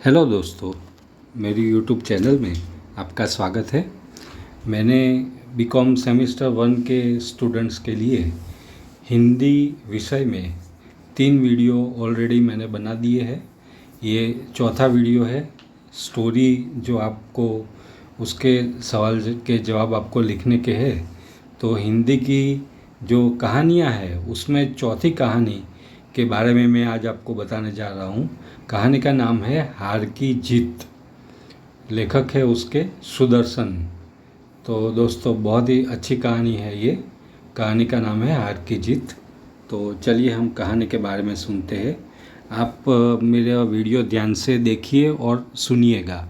Hello दोस्तों, मेरी YouTube channel में आपका स्वागत है। मैंने बीकॉम सेमेस्टर 1 के स्टूडेंट्स के लिए हिंदी विषय में 3 वीडियो ऑलरेडी मैंने बना दिए हैं। ये चौथा वीडियो है। स्टोरी जो आपको उसके सवाल के जवाब आपको लिखने के हैं, तो हिंदी की जो कहानियाँ हैं उसमें चौथी कहानी के बारे में मैं आज आपको बताने जा रहा हूँ। कहानी का नाम है हार की जीत। लेखक है उसके सुदर्शन। तो दोस्तों, बहुत ही अच्छी कहानी है ये। कहानी का नाम है हार की जीत। तो चलिए हम कहानी के बारे में सुनते हैं। आप मेरा वीडियो ध्यान से देखिए और सुनिएगा।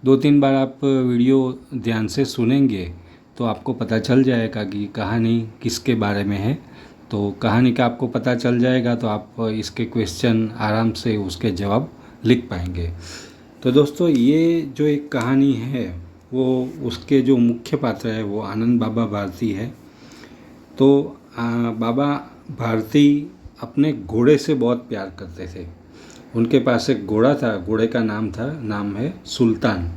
2-3 बार आप वीडियो ध्यान से सुनेंगे तो आपको पता चल जाएगा कि कहानी किसके बारे में है। तो कहानी का आपको पता चल जाएगा तो आप इसके क्वेश्चन आराम से उसके जवाब लिख पाएंगे। तो दोस्तों, ये जो एक कहानी है वो उसके जो मुख्य पात्र है वो आनंद बाबा भारती है। तो बाबा भारती अपने घोड़े से बहुत प्यार करते थे। उनके पास एक घोड़ा था। घोड़े का नाम है सुल्तान।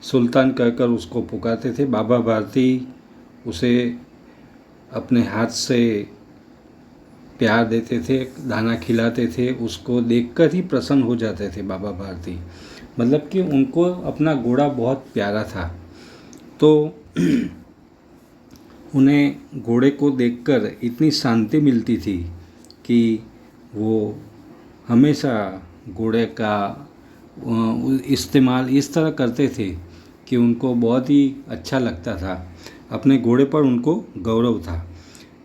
सुल्तान कहकर उसको पुकारते थे। बाबा भारती उसे अपने हाथ से प्यार देते थे, दाना खिलाते थे। उसको देखकर ही प्रसन्न हो जाते थे बाबा भारती। मतलब कि उनको अपना घोड़ा बहुत प्यारा था। तो उन्हें घोड़े को देखकर इतनी शांति मिलती थी कि वो हमेशा घोड़े का इस्तेमाल इस तरह करते थे कि उनको बहुत ही अच्छा लगता था। अपने घोड़े पर उनको गौरव था।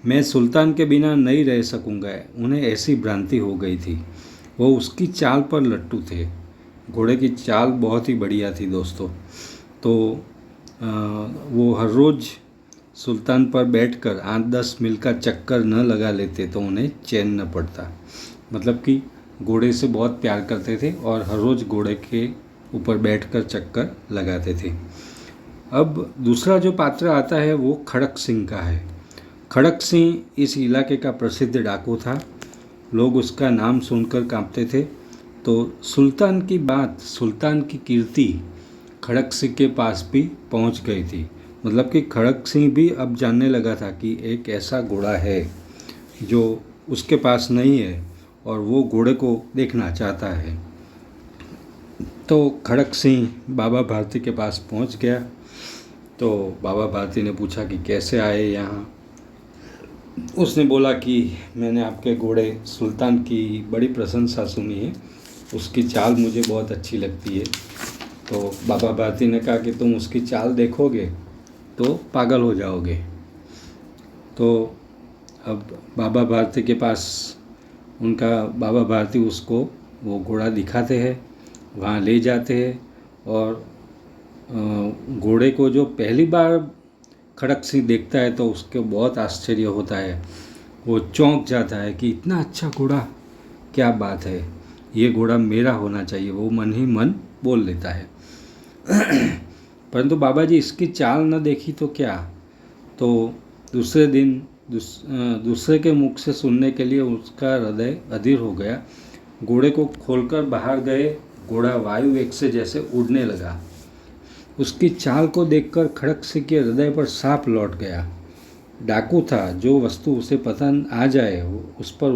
मैं सुल्तान के बिना नहीं रह सकूंगा, उन्हें ऐसी भ्रांति हो गई थी। वो उसकी चाल पर लट्टू थे। घोड़े की चाल बहुत ही बढ़िया थी दोस्तों। तो वो हर रोज़ सुल्तान पर बैठकर 8-10 मील का चक्कर न लगा लेते तो उन्हें चैन न पड़ता। मतलब कि घोड़े से बहुत प्यार करते थे और हर रोज़ घोड़े के ऊपर बैठकर चक्कर लगाते थे। अब दूसरा जो पात्र आता है वो खड़क सिंह का है। खड़क सिंह इस इलाके का प्रसिद्ध डाकू था। लोग उसका नाम सुनकर कांपते थे। तो सुल्तान की बात, सुल्तान की कीर्ति खड़क सिंह के पास भी पहुंच गई थी। मतलब कि खड़क सिंह भी अब जानने लगा था कि एक ऐसा घोड़ा है जो उसके पास नहीं है और वो घोड़े को देखना चाहता है। तो खड़क सिंह बाबा भारती के पास पहुंच गया। तो बाबा भारती ने पूछा कि कैसे आए यहाँ। उसने बोला कि मैंने आपके घोड़े सुल्तान की बड़ी प्रशंसा सुनी है, उसकी चाल मुझे बहुत अच्छी लगती है। तो बाबा भारती ने कहा कि तुम उसकी चाल देखोगे तो पागल हो जाओगे। तो अब बाबा भारती के पास बाबा भारती उसको वो घोड़ा दिखाते हैं, वहाँ ले जाते हैं। और घोड़े को जो पहली बार खड़क सिंह देखता है तो उसको बहुत आश्चर्य होता है। वो चौंक जाता है कि इतना अच्छा घोड़ा, क्या बात है, ये घोड़ा मेरा होना चाहिए। वो मन ही मन बोल लेता है। परंतु बाबा जी इसकी चाल न देखी तो क्या। तो दूसरे दिन दूसरे के मुख से सुनने के लिए उसका हृदय अधीर हो गया। घोड़े को खोलकर बाहर गए। घोड़ा वायु वेग से जैसे उड़ने लगा। उसकी चाल को देखकर खड़क सिंह के हृदय पर सांप लौट गया। डाकू था, जो वस्तु उसे पसंद आ जाए उस पर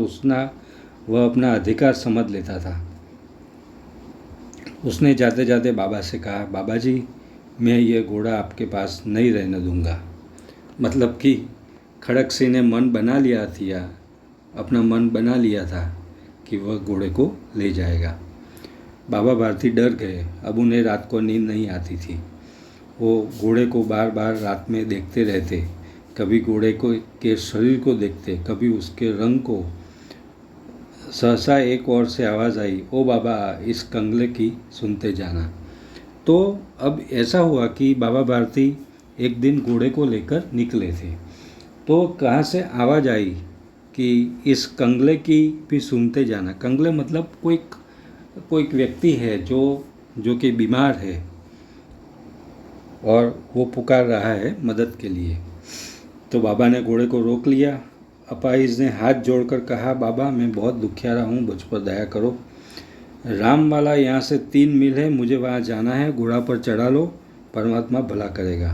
वह अपना अधिकार समझ लेता था। उसने जाते जाते बाबा से कहा, बाबा जी, मैं ये घोड़ा आपके पास नहीं रहने दूंगा। मतलब कि खड़क सिंह ने अपना मन बना लिया था कि वह घोड़े को ले जाएगा। बाबा भारती डर गए। अब उन्हें रात को नींद नहीं आती थी। वो घोड़े को बार बार रात में देखते रहते। कभी घोड़े के शरीर को देखते, कभी उसके रंग को। सहसा एक ओर से आवाज़ आई, ओ बाबा, इस कंगले की सुनते जाना। तो अब ऐसा हुआ कि बाबा भारती एक दिन घोड़े को लेकर निकले थे। तो कहाँ से आवाज़ आई कि इस कंगले की भी सुनते जाना। कंगले मतलब कोई व्यक्ति है जो कि बीमार है और वो पुकार रहा है मदद के लिए। तो बाबा ने घोड़े को रोक लिया। अपाहिज ने हाथ जोड़कर कहा, बाबा, मैं बहुत दुखियारा हूँ, मुझ पर दया करो। राम वाला यहाँ से 3 मील है, मुझे वहाँ जाना है, घोड़ा पर चढ़ा लो, परमात्मा भला करेगा।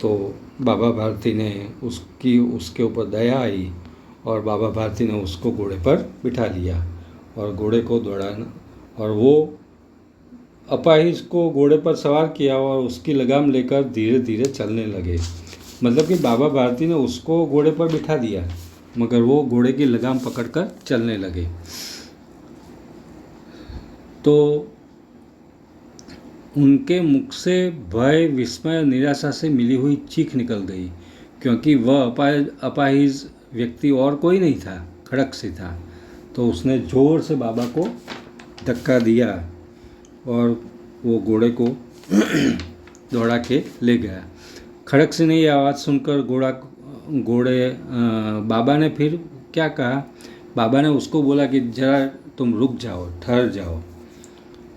तो बाबा भारती ने उसके ऊपर दया आई और बाबा भारती ने उसको घोड़े पर बिठा लिया और घोड़े को दौड़ाना, और वो अपाहिज को घोड़े पर सवार किया और उसकी लगाम लेकर धीरे धीरे चलने लगे। मतलब कि बाबा भारती ने उसको घोड़े पर बिठा दिया मगर वो घोड़े की लगाम पकड़कर चलने लगे। तो उनके मुख से भय, विस्मय, निराशा से मिली हुई चीख निकल गई, क्योंकि वह अपाहिज व्यक्ति और कोई नहीं था, खड़क-सिंह था। तो उसने ज़ोर से बाबा को धक्का दिया और वो घोड़े को दौड़ा के ले गया। खड़क-सिंह ने ये आवाज़ सुनकर बाबा ने फिर क्या कहा, बाबा ने उसको बोला कि जरा तुम रुक जाओ, ठहर जाओ।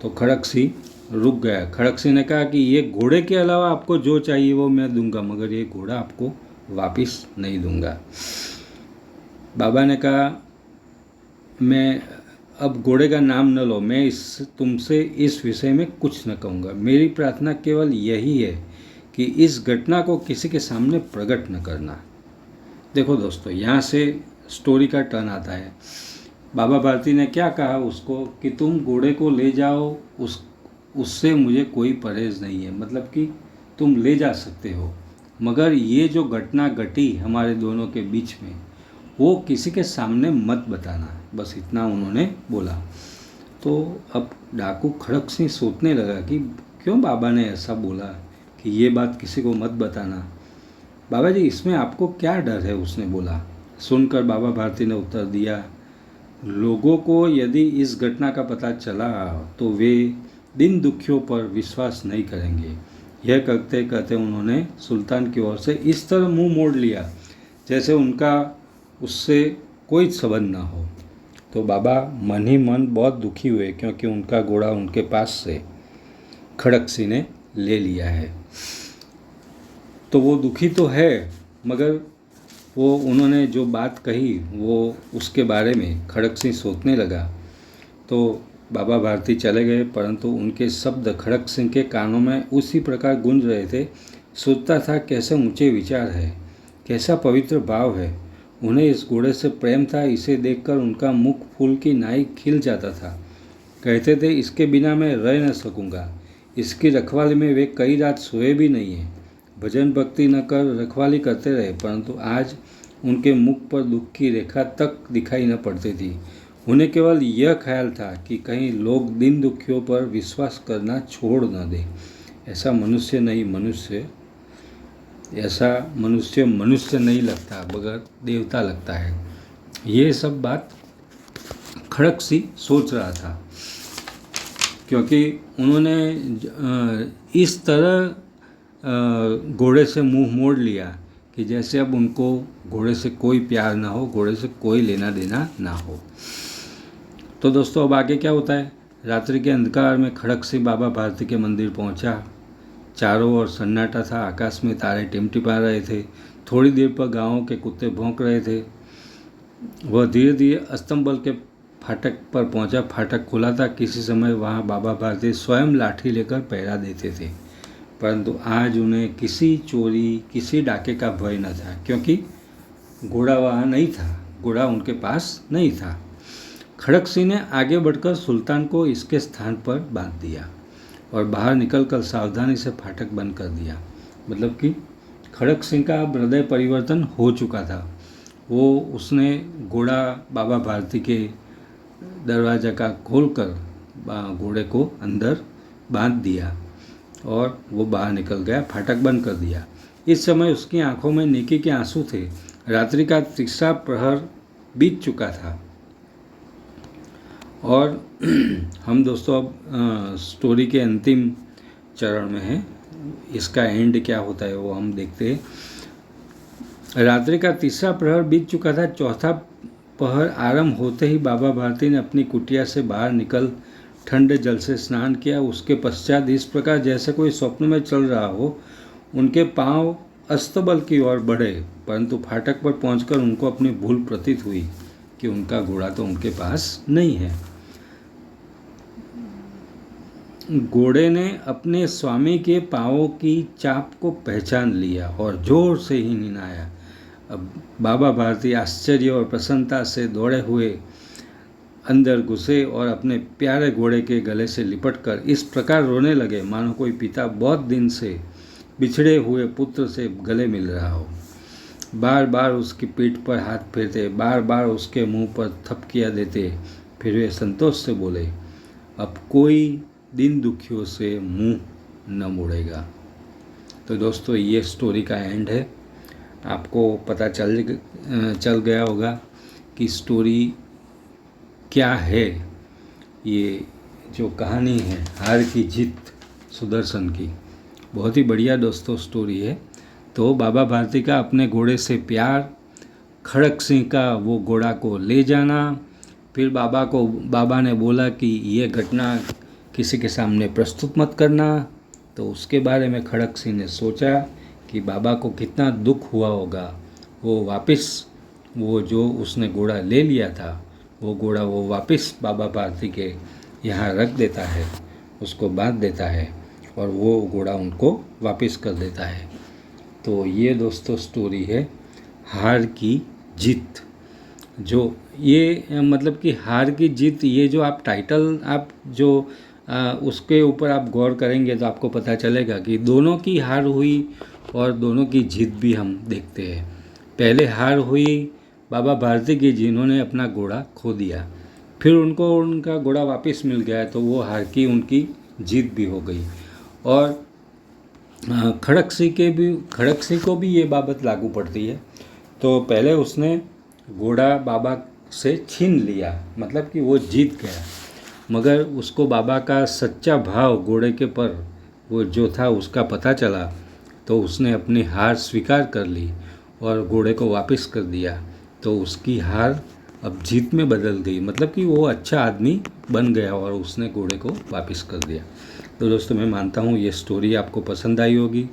तो खड़क-सिंह रुक गया। खड़क-सिंह ने कहा कि ये घोड़े के अलावा आपको जो चाहिए वो मैं दूंगा, मगर ये घोड़ा आपको वापस नहीं दूंगा। बाबा ने कहा, मैं अब घोड़े का नाम न लो, मैं तुमसे इस विषय में कुछ न कहूँगा। मेरी प्रार्थना केवल यही है कि इस घटना को किसी के सामने प्रकट न करना। देखो दोस्तों, यहाँ से स्टोरी का टर्न आता है। बाबा भारती ने क्या कहा उसको कि तुम घोड़े को ले जाओ, उससे मुझे कोई परहेज नहीं है, मतलब कि तुम ले जा सकते हो, मगर ये जो घटना घटी हमारे दोनों के बीच में वो किसी के सामने मत बताना, बस इतना उन्होंने बोला। तो अब डाकू खड़क-सिंह सोचने लगा कि क्यों बाबा ने ऐसा बोला कि ये बात किसी को मत बताना। बाबा जी, इसमें आपको क्या डर है, उसने बोला। सुनकर बाबा भारती ने उत्तर दिया, लोगों को यदि इस घटना का पता चला तो वे दिन दुखियों पर विश्वास नहीं करेंगे। यह कहते कहते उन्होंने सुल्तान की ओर से इस तरह मुंह मोड़ लिया जैसे उनका उससे कोई संबंध ना हो। तो बाबा मन ही मन बहुत दुखी हुए, क्योंकि उनका घोड़ा उनके पास से खड़क-सिंह ने ले लिया है। तो वो दुखी तो है, मगर वो उन्होंने जो बात कही वो उसके बारे में खड़क-सिंह सोचने लगा। तो बाबा भारती चले गए, परंतु उनके शब्द खड़क-सिंह के कानों में उसी प्रकार गूंज रहे थे। सोचता था, कैसे ऊंचे विचार है, कैसा पवित्र भाव है। उन्हें इस घोड़े से प्रेम था, इसे देखकर उनका मुख फूल की नाई खिल जाता था। कहते थे, इसके बिना मैं रह न सकूँगा। इसकी रखवाली में वे कई रात सोए भी नहीं हैं। भजन भक्ति न कर रखवाली करते रहे, परंतु आज उनके मुख पर दुख की रेखा तक दिखाई न पड़ती थी। उन्हें केवल यह ख्याल था कि कहीं लोग दिन दुखियों पर विश्वास करना छोड़ न दें। ऐसा मनुष्य मनुष्य नहीं लगता, मगर देवता लगता है। ये सब बात खड़क-सिंह सोच रहा था, क्योंकि उन्होंने इस तरह घोड़े से मुंह मोड़ लिया कि जैसे अब उनको घोड़े से कोई प्यार ना हो, घोड़े से कोई लेना देना ना हो। तो दोस्तों, अब आगे क्या होता है। रात्रि के अंधकार में खड़क-सिंह बाबा भारती के मंदिर पहुंचा। चारों ओर सन्नाटा था, आकाश में तारे टिमटिमा रहे थे। थोड़ी देर पर गांवों के कुत्ते भौंक रहे थे। वह धीरे धीरे अस्तंबल के फाटक पर पहुंचा। फाटक खुला था। किसी समय वहां बाबा भारती स्वयं लाठी लेकर पहरा देते थे, परंतु आज उन्हें किसी चोरी, किसी डाके का भय न था, क्योंकि घोड़ा वहाँ नहीं था, घोड़ा उनके पास नहीं था। खड़क-सिंह ने आगे बढ़कर सुल्तान को इसके स्थान पर बांध दिया और बाहर निकलकर सावधानी से फाटक बंद कर दिया। मतलब कि खड़क-सिंह का हृदय परिवर्तन हो चुका था। उसने घोड़ा बाबा भारती के दरवाज़ा का खोलकर घोड़े को अंदर बांध दिया और वो बाहर निकल गया, फाटक बंद कर दिया। इस समय उसकी आंखों में नेकी के आंसू थे। रात्रि का तीसरा प्रहर बीत चुका था और हम दोस्तों अब स्टोरी के अंतिम चरण में हैं। इसका एंड क्या होता है वो हम देखते हैं। रात्रि का तीसरा प्रहर बीत चुका था। चौथा पहर आरंभ होते ही बाबा भारती ने अपनी कुटिया से बाहर निकल ठंडे जल से स्नान किया। उसके पश्चात इस प्रकार जैसे कोई स्वप्न में चल रहा हो, उनके पांव अस्तबल की ओर बढ़े, परंतु फाटक पर पहुंचकर उनको अपनी भूल प्रतीत हुई कि उनका घोड़ा तो उनके पास नहीं है। घोड़े ने अपने स्वामी के पाँवों की चाप को पहचान लिया और जोर से ही हिनहाया। अब बाबा भारती आश्चर्य और प्रसन्नता से दौड़े हुए अंदर घुसे और अपने प्यारे घोड़े के गले से लिपटकर इस प्रकार रोने लगे मानो कोई पिता बहुत दिन से बिछड़े हुए पुत्र से गले मिल रहा हो। बार बार उसकी पीठ पर हाथ फेरते, बार बार उसके मुंह पर थपकियां देते। फिर वे संतोष से बोले, अब कोई दिन दुखियों से मुंह न मोड़ेगा। तो दोस्तों ये स्टोरी का एंड है। आपको पता चल गया होगा कि स्टोरी क्या है। ये जो कहानी है हार की जीत सुदर्शन की, बहुत ही बढ़िया दोस्तों स्टोरी है। तो बाबा भारती का अपने घोड़े से प्यार, खड़क सिंह का वो घोड़ा को ले जाना, फिर बाबा ने बोला कि ये घटना किसी के सामने प्रस्तुत मत करना। तो उसके बारे में खड़क सिंह ने सोचा कि बाबा को कितना दुख हुआ होगा। वो वापस वो जो उसने घोड़ा ले लिया था वो घोड़ा वो वापस बाबा भारती के यहाँ रख देता है, उसको बांध देता है और वो घोड़ा उनको वापस कर देता है। तो ये दोस्तों स्टोरी है हार की जीत। जो ये मतलब कि हार की जीत, ये जो आप टाइटल आप जो उसके ऊपर आप गौर करेंगे तो आपको पता चलेगा कि दोनों की हार हुई और दोनों की जीत भी हम देखते हैं। पहले हार हुई बाबा भारती की, जिन्होंने अपना घोड़ा खो दिया, फिर उनको उनका घोड़ा वापस मिल गया तो वो हार की उनकी जीत भी हो गई। और खड़क सिंह को भी ये बाबत लागू पड़ती है। तो पहले उसने घोड़ा बाबा से छीन लिया, मतलब कि वो जीत गया, मगर उसको बाबा का सच्चा भाव घोड़े के पर वो जो था उसका पता चला तो उसने अपनी हार स्वीकार कर ली और घोड़े को वापस कर दिया। तो उसकी हार अब जीत में बदल गई, मतलब कि वो अच्छा आदमी बन गया और उसने घोड़े को वापस कर दिया। तो दोस्तों मैं मानता हूँ ये स्टोरी आपको पसंद आई होगी।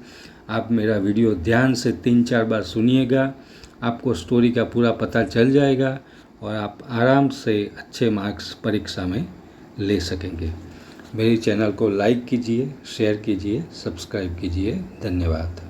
आप मेरा वीडियो ध्यान से 3-4 बार सुनिएगा, आपको स्टोरी का पूरा पता चल जाएगा और आप आराम से अच्छे मार्क्स परीक्षा में ले सकेंगे। मेरे चैनल को लाइक कीजिए, शेयर कीजिए, सब्सक्राइब कीजिए। धन्यवाद।